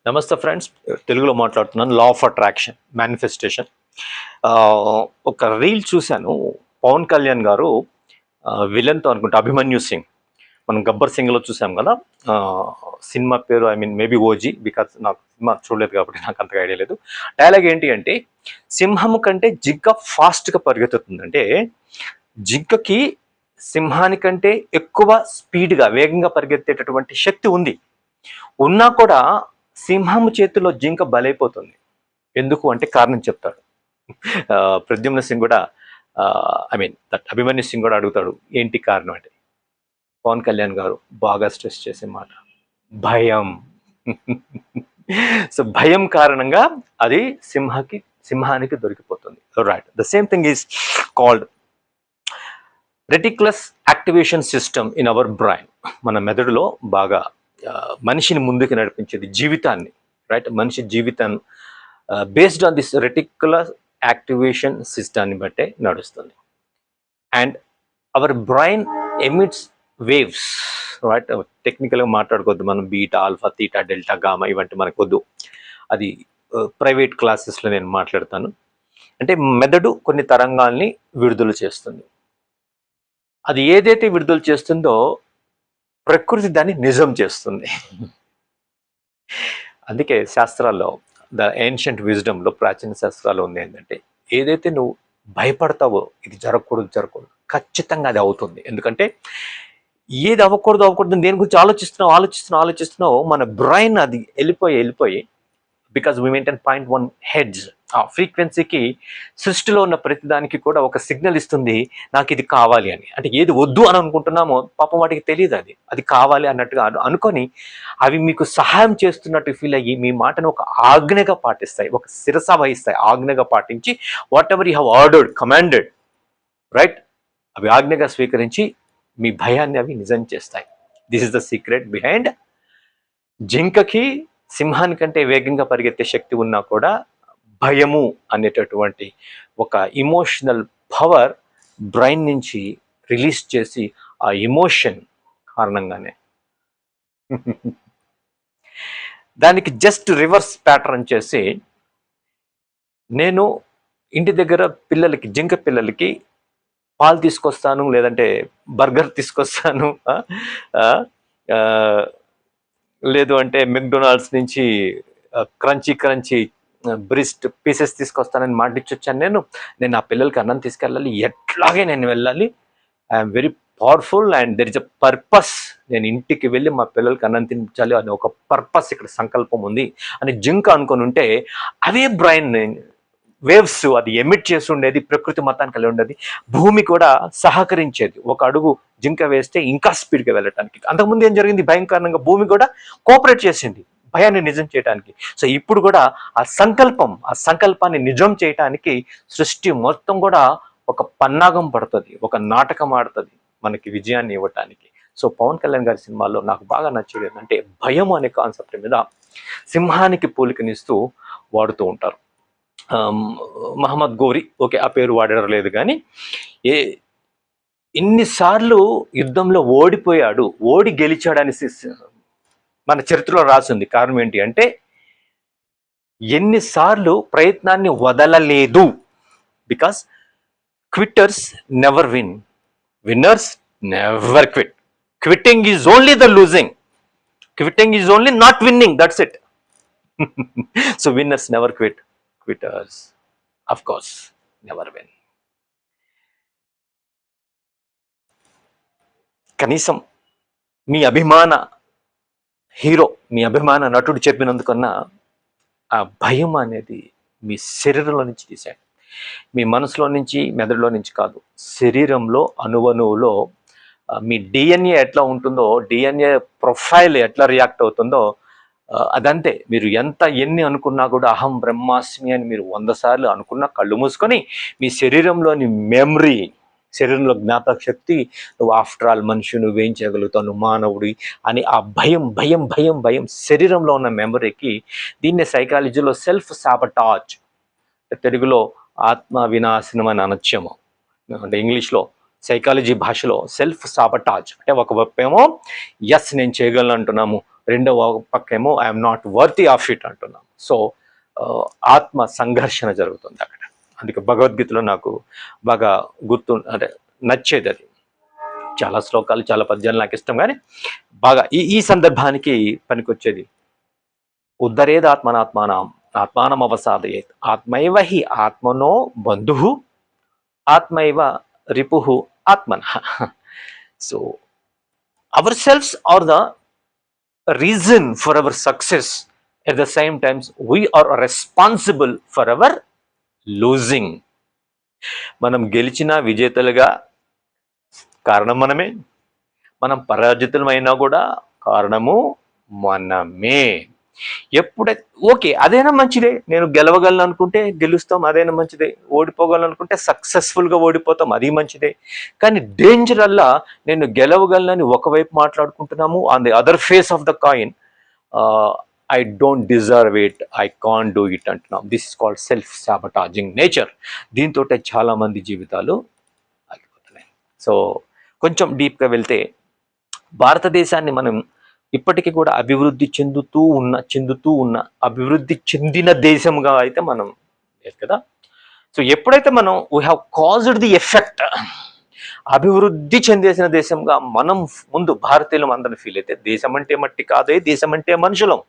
నమస్తే ఫ్రెండ్స్, తెలుగులో మాట్లాడుతున్నాను. లా ఆఫ్ అట్రాక్షన్, మేనిఫెస్టేషన్. ఒక రీల్ చూశాను. పవన్ కళ్యాణ్ గారు విలన్తో అనుకుంటా, అభిమన్యు సింగ్, మనం గబ్బర్ సింగ్లో చూసాం కదా. ఆ, సినిమా పేరు I mean maybe OG, because నాకు సినిమా చూడలేదు కాబట్టి నాకు అంతగా ఐడియా లేదు. డైలాగ్ ఏంటి అంటే, సింహం కంటే జింక ఫాస్ట్గా పరిగెత్తుతుంది. అంటే జింకకి సింహానికంటే ఎక్కువ స్పీడ్గా, వేగంగా పరిగెత్తేటటువంటి శక్తి ఉంది. ఉన్నా కూడా సింహం చేతిలో జింక బలైపోతుంది. ఎందుకు అంటే కారణం చెప్తాడు. ప్రద్యుమ్న సింగ్ కూడా, I mean that Abhimanyu Singh కూడా అడుగుతాడు ఏంటి కారణం అంటే, పవన్ కళ్యాణ్ గారు బాగా స్ట్రెస్ చేసే మాట భయం. సో భయం కారణంగా అది సింహానికి దొరికిపోతుంది. Right, the same thing is called reticular activation system in our brain. మన మెదడులో బాగా మనిషిని ముందుకు నడిపించేది, జీవితాన్ని, రైట్, మనిషి జీవితం based on this reticular activation సిస్టాన్ని బట్టే నడుస్తుంది. And our brain emits waves, right. టెక్నికల్గా మాట్లాడుకోవద్దు మనం, beta, alpha, theta, delta, gamma ఇవంటి మనకు వద్దు. అది ప్రైవేట్ క్లాసెస్లో నేను మాట్లాడతాను. అంటే మెదడు కొన్ని తరంగాల్ని విడుదల చేస్తుంది. అది ఏదైతే విడుదల చేస్తుందో ప్రకృతి దాన్ని నిజం చేస్తుంది. అందుకే శాస్త్రాల్లో, ద ఏన్షియంట్ విజ్డమ్లో, ప్రాచీన శాస్త్రాల్లో ఉంది ఏంటంటే, ఏదైతే నువ్వు భయపడతావో ఇది జరగకూడదు, ఖచ్చితంగా అది అవుతుంది. ఎందుకంటే ఏది అవ్వకూడదు దేని గురించి ఆలోచిస్తున్నావు, మన బ్రెయిన్ అది వెళ్ళిపోయి, బికాజ్ వీ మెయింటైన్ 0.1 హెడ్స్. ఆ ఫ్రీక్వెన్సీకి సృష్టిలో ఉన్న ప్రతిదానికి కూడా ఒక సిగ్నల్ ఇస్తుంది, నాకు ఇది కావాలి అని. అంటే ఏది వద్దు అని అనుకుంటున్నామో పాపం వాటికి తెలియదు, అది కావాలి అన్నట్టుగా అనుకొని అవి మీకు సహాయం చేస్తున్నట్టు ఫీల్ అయ్యి మీ మాటను ఒక ఆజ్ఞగా పాటిస్తాయి, ఒక శిరస వహిస్తాయి. ఆజ్ఞగా పాటించి whatever you have ordered, commanded, right, అవి ఆజ్ఞగా స్వీకరించి మీ భయాన్ని అవి నిజం చేస్తాయి. This is the secret behind జింకకి సింహానికంటే వేగంగా పరిగెత్తే శక్తి ఉన్నా కూడా భయము అనేటటువంటి ఒక ఇమోషనల్ పవర్ బ్రెయిన్ నుంచి రిలీజ్ చేసి, ఆ ఇమోషన్ కారణంగానే దానికి జస్ట్ రివర్స్ ప్యాటర్న్ చేసి, నేను ఇంటి దగ్గర జింక పిల్లలకి పాలు తీసుకొస్తాను, లేదంటే బర్గర్ తీసుకొస్తాను, లేదు అంటే మెక్డొనాల్డ్స్ నుంచి క్రంచీ బ్రిస్ట్ పీసెస్ తీసుకొస్తానని మాటిచ్చొచ్చాను. నేను ఆ పిల్లలకి అన్నం తీసుకెళ్ళాలి, ఎట్లాగే నేను వెళ్ళాలి, I'm very powerful and there is a purpose. నేను ఇంటికి వెళ్ళి మా పిల్లలకి అన్నం తినిపించాలి అని ఒక పర్పస్, ఇక్కడ సంకల్పం ఉంది అని జింక అనుకొని ఉంటే, అదే బ్రెయిన్ వేవ్స్ అది ఎమిట్ చేసి ఉండేది, ప్రకృతి మొత్తానికి కలిగి ఉండేది, భూమి కూడా సహకరించేది. ఒక అడుగు జింక వేస్తే ఇంకా స్పీడ్గా వెళ్ళటానికి. అంతకుముందు ఏం జరిగింది, భయం కారణంగా భూమి కూడా కోఆపరేట్ చేసింది భయాన్ని నిజం చేయడానికి. సో ఇప్పుడు కూడా ఆ సంకల్పాన్ని నిజం చేయటానికి సృష్టి మొత్తం కూడా ఒక పన్నాగం పడుతుంది, ఒక నాటకం ఆడుతుంది మనకి విజయాన్ని ఇవ్వటానికి. సో పవన్ కళ్యాణ్ గారి సినిమాల్లో నాకు బాగా నచ్చేది ఏంటంటే, భయం అనే కాన్సెప్ట్ మీద సింహానికి పోలికనిస్తూ వాడుతూ ఉంటారు. మహమ్మద్ గోరి, ఓకే, ఆ పేరు వాడడం లేదు, కానీ ఎన్నిసార్లు యుద్ధంలో ఓడిపోయాడు, ఓడి గెలిచాడని మన చరిత్రలో రాసింది. కారణం ఏంటి అంటే, ఎన్నిసార్లు ప్రయత్నాన్ని వదలలేదు. Because quitters never win, winners never quit. Quitting is only the losing, quitting is only not winning, that's it. So winners never quit, quitters of course never win. కనీసం మీ అభిమాన హీరో, మీ అభిమాన నటుడు చెప్పినందుకన్నా ఆ భయం అనేది మీ శరీరంలో నుంచి తీసేయండి. మీ మనసులో నుంచి, మెదడులో నుంచి కాదు, శరీరంలో అణువణువులో మీ డిఎన్ఏ ఎట్లా ఉంటుందో, డిఎన్ఏ ప్రొఫైల్ ఎట్లా రియాక్ట్ అవుతుందో అదంతే. మీరు ఎన్ని అనుకున్నా కూడా, అహం బ్రహ్మాస్మి అని మీరు 100 సార్లు అనుకున్నా, కళ్ళు మూసుకొని మీ శరీరంలోని మెమరీ, శరీరంలో జ్ఞాపక శక్తి, నువ్వు ఆఫ్టర్ ఆల్ మనిషి, నువ్వేం చేయగలుగుతావు, నువ్వు మానవుడి అని ఆ భయం శరీరంలో ఉన్న మెమరీకి, దీన్నే సైకాలజీలో సెల్ఫ్ సాబటాజ్, తెలుగులో ఆత్మ వినాశనం అని అనొచ్చేమో, అంటే ఇంగ్లీష్లో సైకాలజీ భాషలో సెల్ఫ్ సాబటాజ్ అంటే, ఒక వైపేమో ఎస్ నేను చేయగలను అంటున్నాము, రెండవ పక్కేమో I'm not worthy of it అంటున్నాం. సో ఆత్మ సంఘర్షణ జరుగుతుంది అక్కడ. అందుకే భగవద్గీతలో నాకు బాగా అంటే నచ్చేది అది. చాలా శ్లోకాలు, చాలా పద్యాలు నాకు ఇష్టం, కానీ బాగా ఈ సందర్భానికి పనికొచ్చేది ఉద్ధరేది ఆత్మానం అవసాదయేత్ ఆత్మైవ హి ఆత్మనో బంధు ఆత్మైవ రిపు ఆత్మన. So our selfs are the reason for our success, at the same times we are responsible for our losing. మనం గెలిచిన విజేతలుగా కారణం మనమే, మనం పరాజితులమైనా కూడా కారణము మనమే. ఎప్పుడైతే ఓకే అదైనా మంచిదే, నేను గెలవగలను అనుకుంటే గెలుస్తాం, అదైనా మంచిదే. ఓడిపోగలను అనుకుంటే సక్సెస్ఫుల్గా ఓడిపోతాం, అది మంచిదే. కానీ డేంజర్ అల్లా నేను గెలవగలనని ఒకవైపు మాట్లాడుకుంటున్నాము, on the other face of the coin I don't deserve it, I can't do it అంటున్నాం. This is called self sabotaging nature. దీంతో చాలా మంది జీవితాలు ఆగిపోతున్నాయి. సో కొంచెం డీప్గా వెళ్తే భారతదేశాన్ని మనం ఇప్పటికీ కూడా అభివృద్ధి చెందుతూ ఉన్న అభివృద్ధి చెందిన దేశంగా అయితే మనం లేదు కదా. సో ఎప్పుడైతే మనం we have caused the effect, అభివృద్ధి చెందేసిన దేశంగా మనం ముందు భారతీయులం అందరిని ఫీల్ అయితే, దేశం అంటే మట్టి కాదే, దేశం అంటే మనుషులం,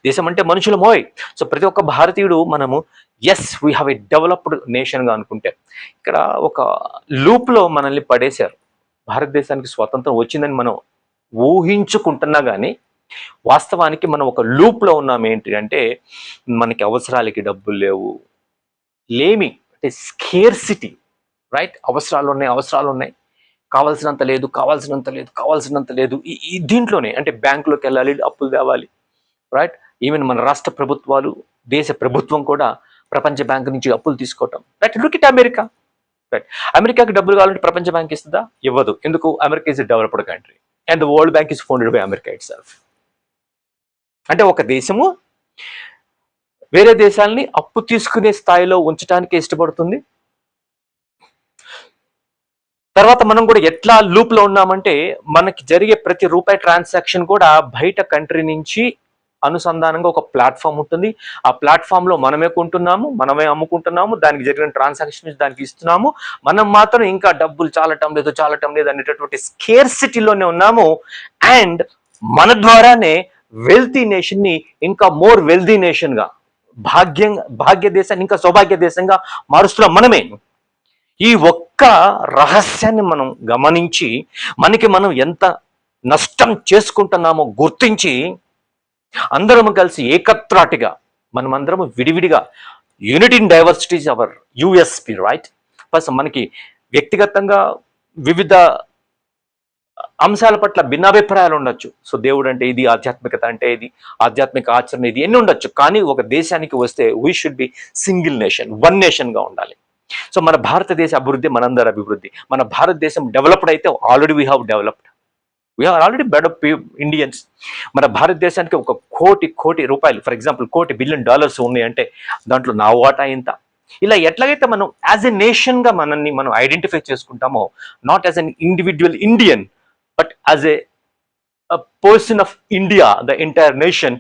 దేశం అంటే మనుషులమోయ్. సో ప్రతి ఒక్క భారతీయుడు మనము yes we have a developed నేషన్గా అనుకుంటే, ఇక్కడ ఒక లూప్లో మనల్ని పడేశారు. భారతదేశానికి స్వాతంత్రం వచ్చిందని మనం ఊహించుకుంటున్నా కానీ వాస్తవానికి మనం ఒక లూప్లో ఉన్నాం. ఏంటి అంటే మనకి అవసరాలకి డబ్బులు లేమి అంటే స్కేర్సిటీ, రైట్? అవసరాలు ఉన్నాయి, కావాల్సినంత లేదు. ఈ దీంట్లోనే అంటే బ్యాంకులోకి వెళ్ళాలి, అప్పులు తేవాలి, రైట్? ఈవెన్ మన రాష్ట్ర ప్రభుత్వాలు, దేశ ప్రభుత్వం కూడా ప్రపంచ బ్యాంక్ నుంచి అప్పులు తీసుకోవటం, right? Look it America, right? అమెరికాకి డబ్బులు కావాలంటే ప్రపంచ బ్యాంక్ ఇస్తుందా? ఇవ్వదు. ఎందుకు? America is a developed country and the world bank is founded by America it self. అంటే ఒక దేశము వేరే దేశాలని అప్పు తీసుకునే స్థాయిలో ఉంచడానికి ఇష్టపడుతుంది. తర్వాత మనం కూడా ఎట్లా లూప్లో ఉన్నామంటే, మనకి జరిగే ప్రతి రూపాయి ట్రాన్సాక్షన్ కూడా బయట కంట్రీ నుంచి అనుసంధానంగా ఒక ప్లాట్ఫామ్ ఉంటుంది. ఆ ప్లాట్ఫామ్లో మనమే కొంటున్నాము, మనమే అమ్ముకుంటున్నాము, దానికి జరిగిన ట్రాన్సాక్షన్ దానికి ఇస్తున్నాము. మనం మాత్రం ఇంకా డబ్బులు చాలటం లేదు అనేటటువంటి స్కేర్సిటీలోనే ఉన్నాము. అండ్ మన ద్వారానే వెల్తీ నేషన్ని ఇంకా మోర్ వెల్తీ నేషన్గా, భాగ్య దేశాన్ని ఇంకా సౌభాగ్య దేశంగా మారుస్తున్నాం మనమే. ఈ ఒక్క రహస్యాన్ని మనం గమనించి మనకి మనం ఎంత నష్టం చేసుకుంటున్నామో గుర్తించి అందరము కలిసి ఏకత్రాటిగా, మనమందరము విడివిడిగా, unity in diversity is our USP, right? First మనకి వ్యక్తిగతంగా వివిధ అంశాల పట్ల భిన్నాభిప్రాయాలు ఉండొచ్చు. సో దేవుడు అంటే ఇది, ఆధ్యాత్మికత అంటే ఇది, ఆధ్యాత్మిక ఆచరణ ఇది, ఎన్ని ఉండొచ్చు. కానీ ఒక దేశానికి వస్తే we should be single nation, one నేషన్గా ఉండాలి. సో మన భారతదేశ అభివృద్ధి మనందరి అభివృద్ధి. మన భారతదేశం డెవలప్డ్ అయితే already we have developed, we are already better Indians. మన భారతదేశానికి ఒక కోటి రూపాయలు, ఫర్ ఎగ్జాంపుల్ $1 బిలియన్ ఉన్నాయి అంటే దాంట్లో నా వాటా ఇంత. ఇలా ఎట్లాగైతే మనం యాజ్ ఎ నేషన్గా మనల్ని మనం ఐడెంటిఫై చేసుకుంటామో, not as an individual Indian but as a person of India, the entire nation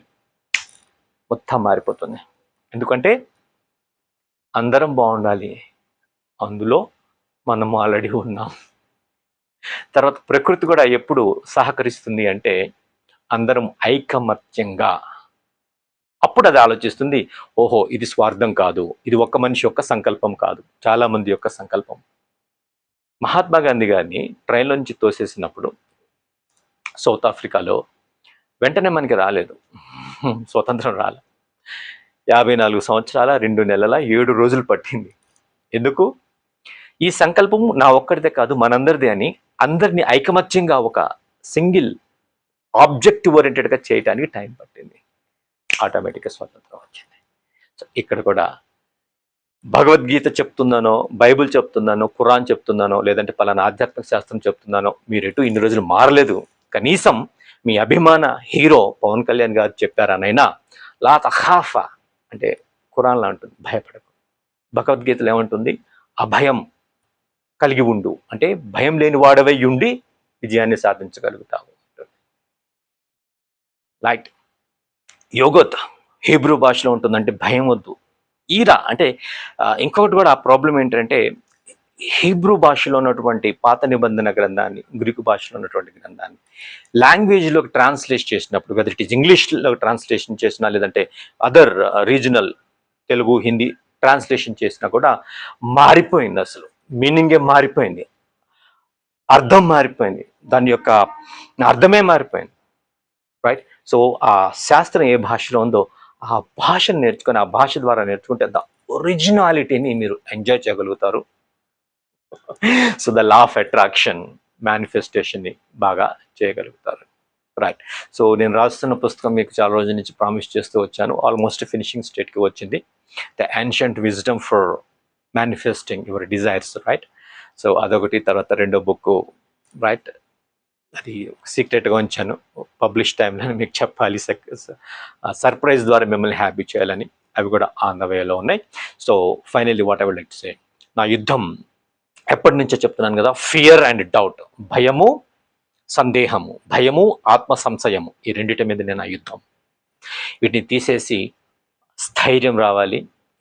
మొత్తం మారిపోతుంది. ఎందుకంటే అందరం బాగుండాలి, అందులో మనం ఆల్రెడీ ఉన్నాం. తర్వాత ప్రకృతి కూడా ఎప్పుడు సహకరిస్తుంది అంటే అందరం ఐకమత్యంగా, అప్పుడు అది ఆలోచిస్తుంది, ఓహో ఇది స్వార్థం కాదు, ఇది ఒక్క మనిషి యొక్క సంకల్పం కాదు, చాలా మంది యొక్క సంకల్పం. మహాత్మా గాంధీ గారిని ట్రైన్లో నుంచి తోసేసినప్పుడు సౌత్ ఆఫ్రికాలో వెంటనే మనకి రాలేదు, స్వతంత్రం రాలే. 54 సంవత్సరాల 2 నెలల 7 రోజులు పట్టింది. ఎందుకు? ఈ సంకల్పం నా ఒక్కడిదే కాదు, మనందరిదే అని అందరినీ ఐకమత్యంగా ఒక సింగిల్ ఆబ్జెక్టివ్ ఓరియంటెడ్గా చేయడానికి టైం పట్టింది. ఆటోమేటిక్గా స్వతంత్రం వచ్చింది. సో ఇక్కడ కూడా భగవద్గీత చెప్తున్నానో, బైబిల్ చెప్తున్నానో, ఖురాన్ చెప్తున్నానో, లేదంటే పలానా ఆధ్యాత్మిక శాస్త్రం చెప్తున్నానో, మీరెటు ఇన్ని రోజులు మారలేదు. కనీసం మీ అభిమాన హీరో పవన్ కళ్యాణ్ గారు చెప్పారనైనా లా తఖాఫా అంటే ఖురాన్లా ఉంటుంది, భయపడకు. భగవద్గీతలో ఏమంటుంది? అభయం కలిగి ఉండు అంటే భయం లేని వాడవై ఉండి విజయాన్ని సాధించగలుగుతావు. లైక్ యోగత్ హీబ్రూ భాషలో ఉంటుందంటే భయం వద్దు. ఈరా అంటే ఇంకొకటి కూడా ఆ ప్రాబ్లం ఏంటంటే హీబ్రూ భాషలో ఉన్నటువంటి పాత నిబంధన గ్రంథాన్ని, గ్రీకు భాషలో ఉన్నటువంటి గ్రంథాన్ని లాంగ్వేజ్లోకి ట్రాన్స్లేట్ చేసినప్పుడు, వెదర్ ఇట్ ఈస్ ఇంగ్లీష్లో ట్రాన్స్లేషన్ చేసినా లేదంటే other regional Telugu, Hindi translation చేసినా కూడా మారిపోయింది. అసలు మీనింగే మారిపోయింది, అర్థం మారిపోయింది, దాని యొక్క అర్థమే మారిపోయింది. రైట్. సో ఆ శాస్త్రం ఏ భాషలో ఉందో ఆ భాషను నేర్చుకొని, ఆ భాష ద్వారా నేర్చుకుంటే ద ఒరిజినాలిటీని మీరు ఎంజాయ్ చేయగలుగుతారు. So the law of attraction మేనిఫెస్టేషన్ని బాగా చేయగలుగుతారు. రైట్. సో నేను రాస్తున్న పుస్తకం మీకు చాలా రోజుల నుంచి ప్రామిస్ చేస్తూ వచ్చాను, ఆల్మోస్ట్ ఫినిషింగ్ స్టేట్కి వచ్చింది. The ancient wisdom for manifesting your desires. Right. So అదొకటి. తర్వాత రెండో బుక్, రైట్, అది సీక్రెట్గా ఉంచాను, పబ్లిష్ టైంలో మీకు చెప్పాలి, సర్ప్రైజ్ ద్వారా మిమ్మల్ని హ్యాపీ చేయాలని. అవి కూడా ఆన్ ద వేలో ఉన్నాయి. So finally what I would like to say, నా యుద్ధం ఎప్పటి నుంచో చెప్తున్నాను కదా, ఫియర్ అండ్ డౌట్, భయము సందేహము, భయము ఆత్మ సంశయము, ఈ రెండిటి మీద నేను ఆ యుద్ధం. వీటిని తీసేసి స్థైర్యం రావాలి,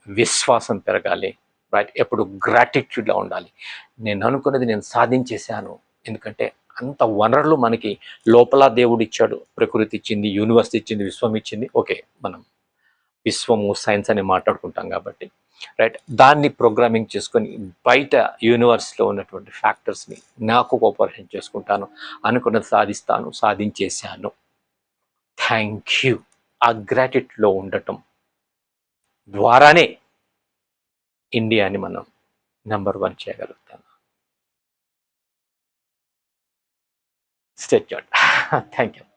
విశ్వాసం పెరగాలి. రైట్. ఎప్పుడు గ్రాటిట్యూడ్లో ఉండాలి. నేను అనుకున్నది నేను సాధించేశాను, ఎందుకంటే అంత వనరులు మనకి లోపల దేవుడు ఇచ్చాడు. ప్రకృతి ఇచ్చింది, యూనివర్స్ ఇచ్చింది, విశ్వం ఇచ్చింది. ఓకే, మనం విశ్వము సైన్స్ అని మాట్లాడుకుంటాం కాబట్టి, రైట్, దాన్ని ప్రోగ్రామింగ్ చేసుకొని బయట యూనివర్స్లో ఉన్నటువంటి ఫ్యాక్టర్స్ని నాకు కోఆపరేషన్ చేసుకుంటాను, అనుకున్నది సాధిస్తాను, సాధించేశాను. Thank you. ఆ గ్రాటిట్యూడ్లో ఉండటం ద్వారానే ఇండియాని మనం నెంబర్ 1 చేయగలుగుతాం. Stay tuned. Thank you.